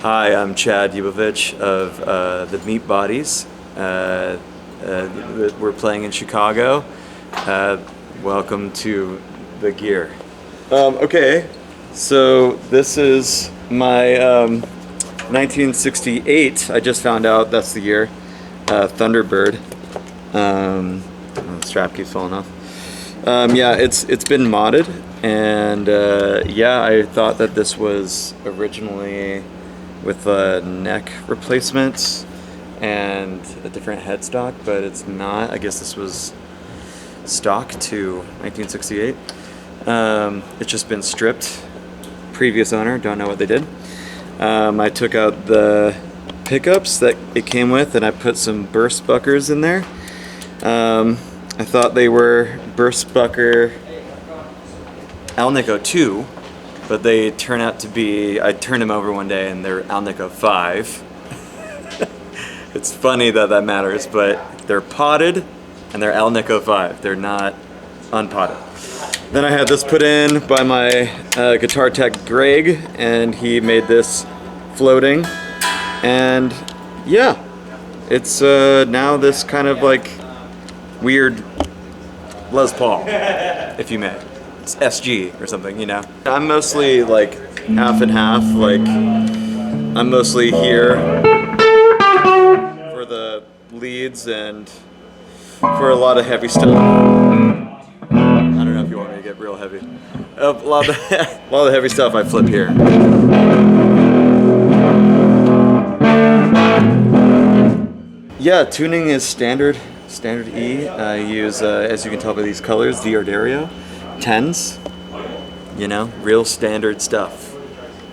Hi, I'm Chad Ubovich of the Meatbodies. We're playing in Chicago. Welcome to the gear. Okay, so this is my 1968. I just found out that's the year. Thunderbird. The strap keeps falling off. Yeah, it's been modded, and yeah, I thought that this was originally with a neck replacement and a different headstock, but it's not. I guess this was stock to 1968. It's just been stripped. Previous owner, don't know what they did. I took out the pickups that it came with and I put some burst buckers in there. I thought they were burst bucker Alnico 2, but they turn out to be, I turned them over one day and they're Alnico 5. It's funny that that matters, but they're potted and they're Alnico 5. They're not unpotted. Then I had this put in by my guitar tech Greg, and he made this floating. And yeah, it's now this kind of like weird Les Paul, if you may. It's SG or something, you know. I'm mostly like half and half. Like I'm mostly here for the leads and for a lot of heavy stuff. I don't know if you want me to get real heavy. A lot of the heavy stuff I flip here. Yeah, tuning is standard E. I use, as you can tell by these colors, D'Ardario 10s. You know, real standard stuff.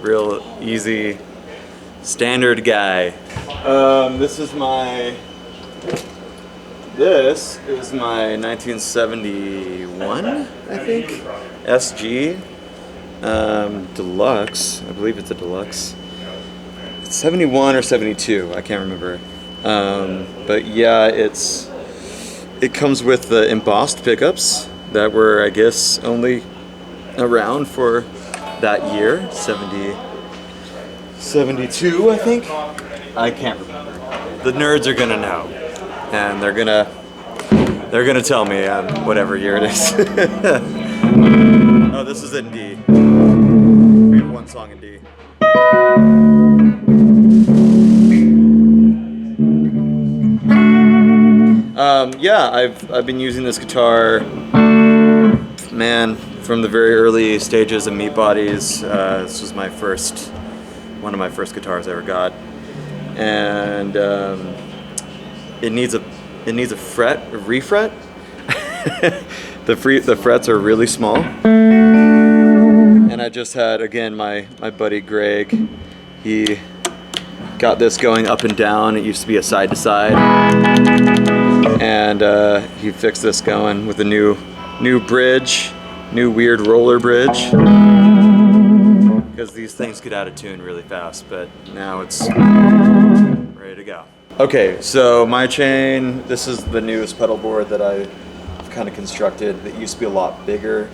Real easy, standard guy. This is my 1971, I think, SG Deluxe. I believe it's a Deluxe. It's 71 or 72, I can't remember. But yeah, it comes with the embossed pickups that were, I guess, only around for that year, 72, I think. I can't remember. The nerds are gonna know, and they're gonna tell me whatever year it is. Oh, this is in D. We have one song in D. Yeah, I've been using this guitar, man, from the very early stages of Meatbodies. This was one of my first guitars I ever got, and it needs a refret. The frets are really small, and I just had, again, my buddy Greg. He got this going up and down. It used to be a side to side, and he fixed this going with a new bridge, new weird roller bridge, because these things get out of tune really fast, but now it's ready to go. Okay, so my chain, this is the newest pedalboard that I've kind of constructed. It used to be a lot bigger,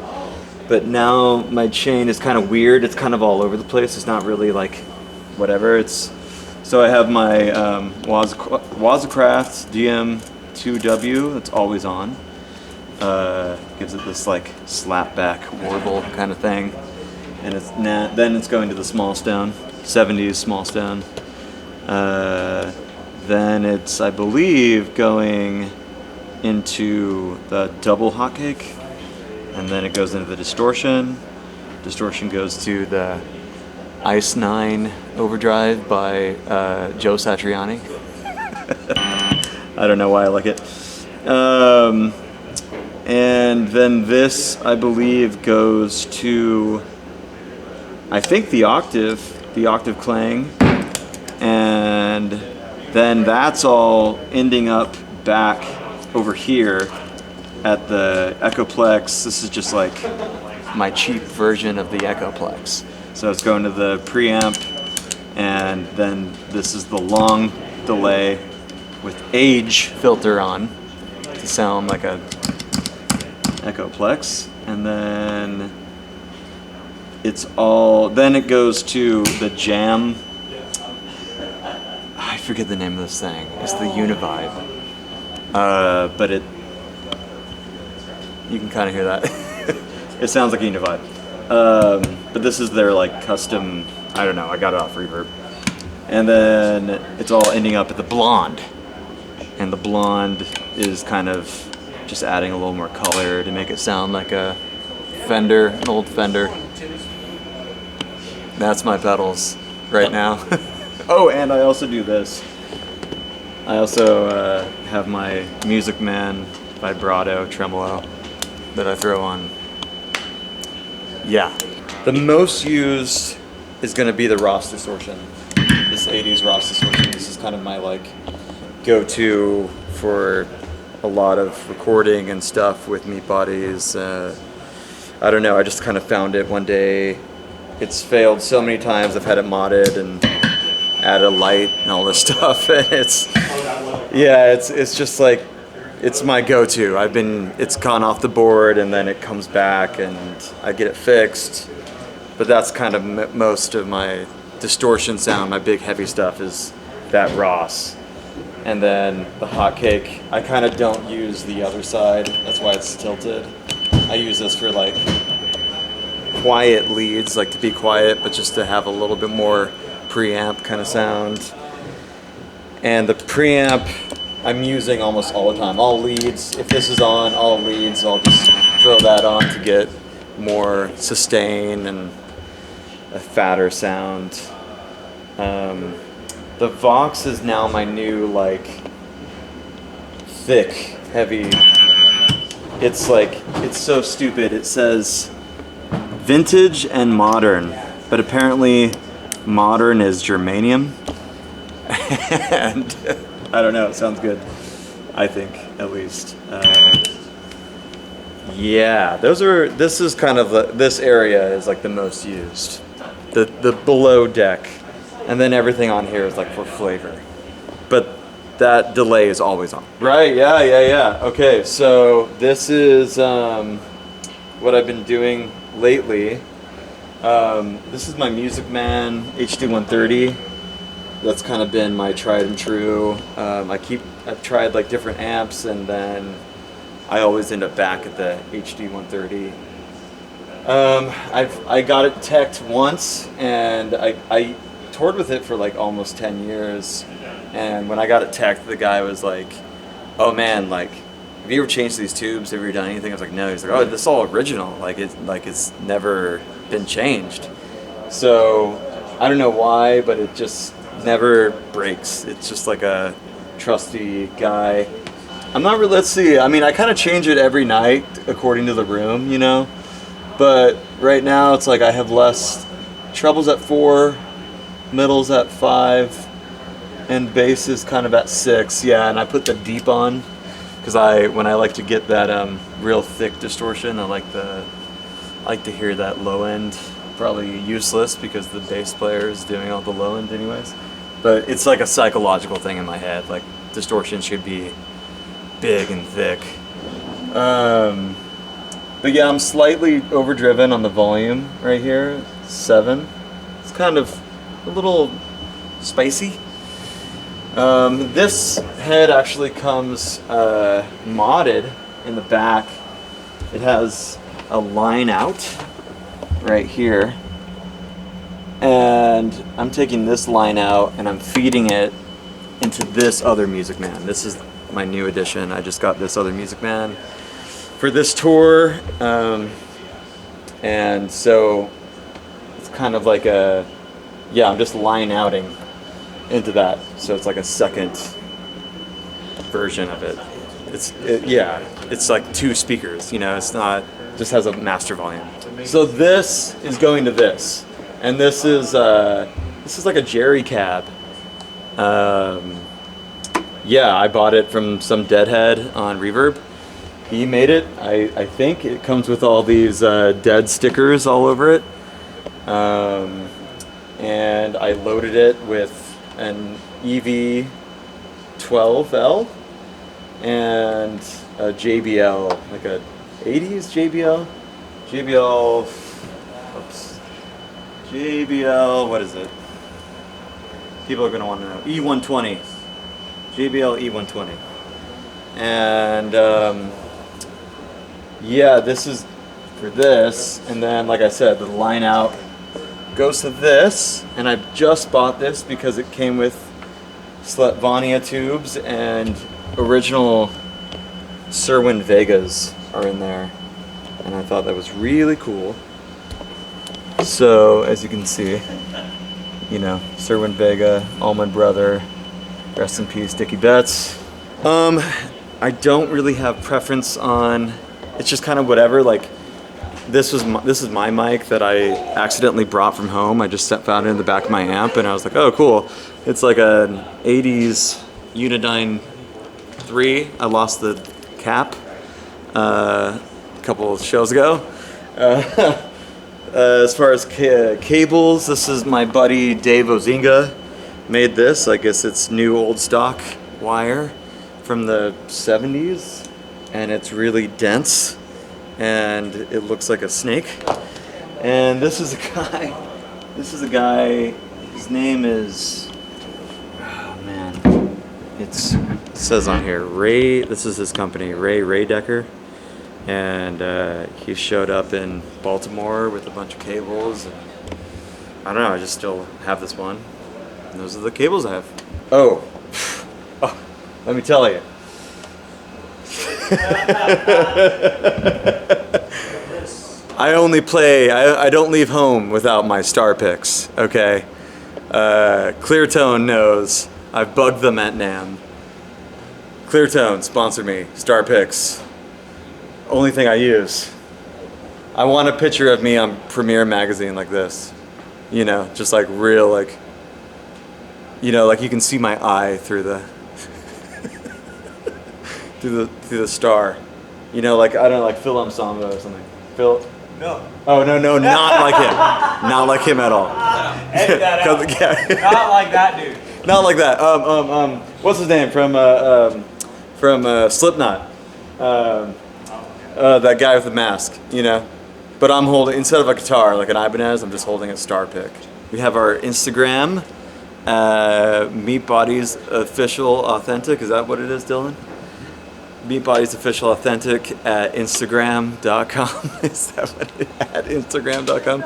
but now my chain is kind of weird. It's kind of all over the place. It's not really like whatever. So I have my Wazacraft DM2W that's always on. Gives it this like slapback warble kind of thing, and then it's going to the small stone, 70s small stone. Then it's, I believe, going into the double hotcake, and then it goes into the distortion. Distortion goes to the Ice 9 Overdrive by Joe Satriani. I don't know why I like it. And then this, I believe, goes to, I think, the octave clang, and then that's all ending up back over here at the Echoplex. This is just like my cheap version of the Echoplex. So it's going to the preamp, and then this is the long delay with age filter on to sound like a Echoplex, and then it's all, then it goes to the jam forget the name of this thing. It's the Univibe. But you can kind of hear that. It sounds like a Univibe. But this is their like custom, I don't know, I got it off Reverb. And then it's all ending up at the blonde. And the blonde is kind of just adding a little more color to make it sound like a Fender, an old Fender. That's my pedals right now. Oh, and I also do this. I also have my Music Man vibrato tremolo that I throw on. Yeah. The most used is going to be the Ross distortion. This 80s Ross distortion. This is kind of my like go-to for a lot of recording and stuff with Meatbodies. I don't know, I just kind of found it one day. It's failed so many times. I've had it modded and added a light and all this stuff. And it's just like, it's my go-to. It's gone off the board and then it comes back and I get it fixed. But that's kind of most of my distortion sound. My big heavy stuff is that Ross. And then the hotcake, I kind of don't use the other side. That's why it's tilted. I use this for like quiet leads, like to be quiet, but just to have a little bit more preamp kind of sound. And the preamp I'm using almost all the time. All leads, if this is on, all leads, I'll just throw that on to get more sustain and a fatter sound. The Vox is now my new like thick, heavy. It's so stupid. It says vintage and modern, but apparently modern is germanium. And I don't know, it sounds good, I think, at least. Yeah, this is kind of, this area is like the most used. The below deck. And then everything on here is like for flavor. But that delay is always on. Right, yeah. Okay, so this is what I've been doing lately. This is my Music Man HD130. That's kind of been my tried and true. I've tried like different amps and then I always end up back at the HD130. I got it teched once and I toured with it for like almost 10 years. And when I got it teched, the guy was like, oh man, like, have you ever changed these tubes? Have you ever done anything? I was like, no. He's like, oh, this is all original. Like it's never been changed. So I don't know why, but it just never breaks. It's just like a trusty guy. I'm not really, let's see. I mean, I kind of change it every night according to the room, you know? But right now it's like I have less trebles at 4, middle's at 5, and bass is kind of at 6. Yeah, and I put the deep on because when I like to get that real thick distortion, I like to hear that low end. Probably useless because the bass player is doing all the low end anyways. But it's like a psychological thing in my head. Like distortion should be big and thick. But yeah, I'm slightly overdriven on the volume right here. 7. It's kind of a little spicy. This head actually comes modded in the back. It has a line out right here. And I'm taking this line out and I'm feeding it into this other Music Man. This is my new edition. I just got this other Music Man for this tour. And so it's kind of like I'm just line outing into that. So it's like a second version of it. It's like 2 speakers, you know, it's not, just has a master volume. So this is going to this. And this is like a Jerry cab. Yeah, I bought it from some deadhead on Reverb. He made it. I think it comes with all these dead stickers all over it. And I loaded it with an EV12L and a JBL, like a 80s JBL, what is it? People are going to want to know. E120. JBL E120. And yeah, this is for this. And then, like I said, the line out goes to this. And I just bought this because it came with Sletvania tubes and original Serwin Vegas are in there. And I thought that was really cool. So, as you can see, you know, Serwin Vega, Allman Brother, rest in peace, Dickie Betts. I don't really have preference on, it's just kind of whatever. Like, this is my mic that I accidentally brought from home. I just found it in the back of my amp, and I was like, oh, cool. It's like an 80s Unidyne 3. I lost the cap a couple of shows ago. As far as cables, this is my buddy Dave Ozinga made this. I guess it's new old stock wire from the 70s, and it's really dense and it looks like a snake. And this is a guy, his name is, oh man, it says on here, Ray, this is his company, Ray Decker. And he showed up in Baltimore with a bunch of cables. And I don't know, I just still have this one. And those are the cables I have. Oh, let me tell you. I only play, I don't leave home without my star picks, okay? Cleartone knows I've bugged them at NAMM. Cleartone, sponsor me, star picks. Only thing I use. I want a picture of me on Premiere magazine like this. You know, just like real, like, you know, like you can see my eye through the through the star. You know, like, I don't know, like Phil Amsamba or something. Phil? No. Oh, no, not like him. Not like him at all. Edit that out. Yeah. Not like that dude. Not like that. What's his name from Slipknot? That guy with the mask, you know? But I'm holding, instead of a guitar, like an Ibanez, I'm just holding a star pick. We have our Instagram, Meatbodies Official Authentic. Is that what it is, Dylan? Meatbodies Official Authentic at Instagram.com. Is that what it is? At Instagram.com.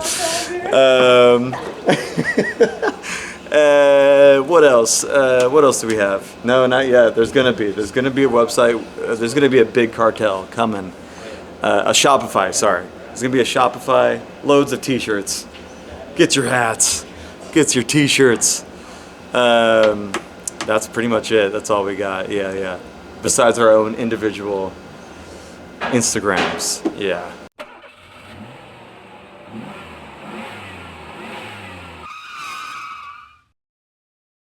What else? What else do we have? No, not yet. There's gonna be a website. There's gonna be a big cartel coming. A Shopify, sorry. There's gonna be a Shopify. Loads of t-shirts. Get your hats. Get your t-shirts. That's pretty much it. That's all we got. Yeah. Besides our own individual Instagrams. Yeah.